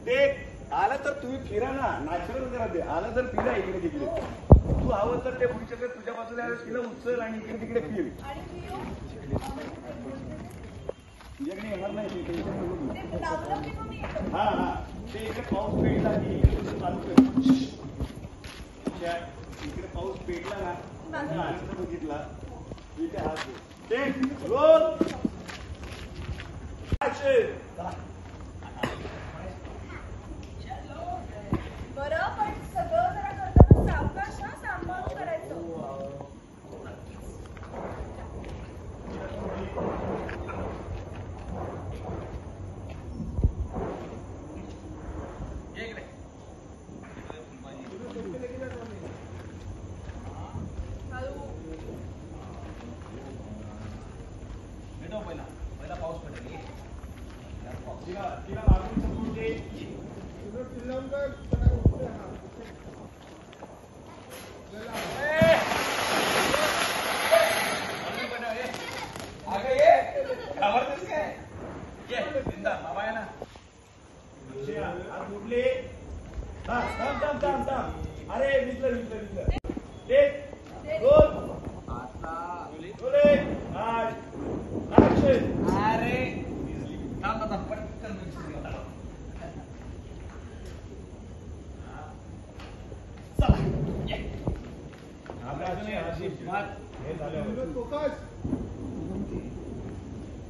ते आलं तर तुम्ही फिरा ना, नॅचरल जरा दे. आलं तर फिरा इकडे तिकडे. तू हवं तर ते पुढच्याकडे तुझ्या बाजूला तिला उचल आणि इकडे तिकडे फिर. तुझ्याकडे येणार नाही. हा हा, ते इकडे पाऊस पेटला की चालू कर. इकडे पाऊस पेटला ना, आनंद बघितला इथे हात ते रोल. बरं, पण सगळं जरा करताना सावकाश ना, सांभाळून करायचं. पहिला पाऊस पडेल. तिला मागून समोर दे. अरे विसलं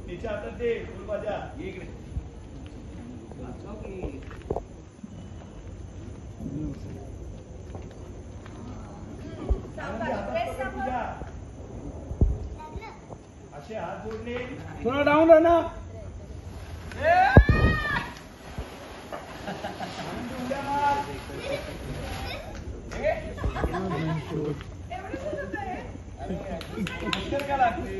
तिच्या हातात दे फुलभाज्या. इकडे असे हात जोडले. थोडा डाऊन आहे ना. काय लागते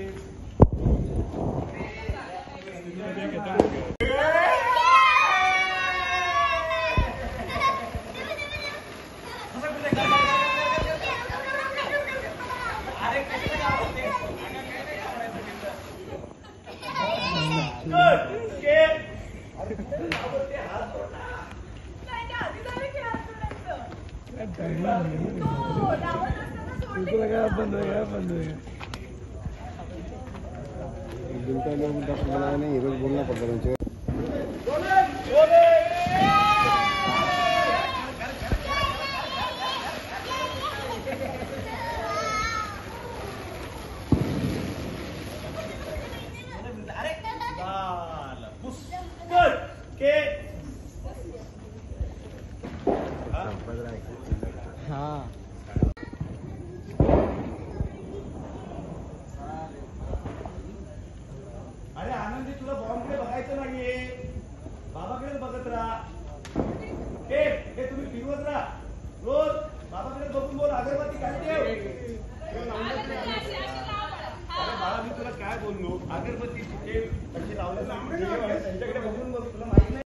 बोलना पड़ता हाँ. अरे आनंदी, तुला बॉम्बकडे बघायचं नाहीये, बाबाकडेच बघत राहा. हे तुम्ही फिरवत राहा रोज. बाबाकडे बघून बोल. अगरबत्ती काय ठेव. अरे बाळा, मी तुला काय बोललो, अगरबत्ती तिथे कशी लावल्या त्यांच्याकडे बघून बघ. तुला माहित नाही.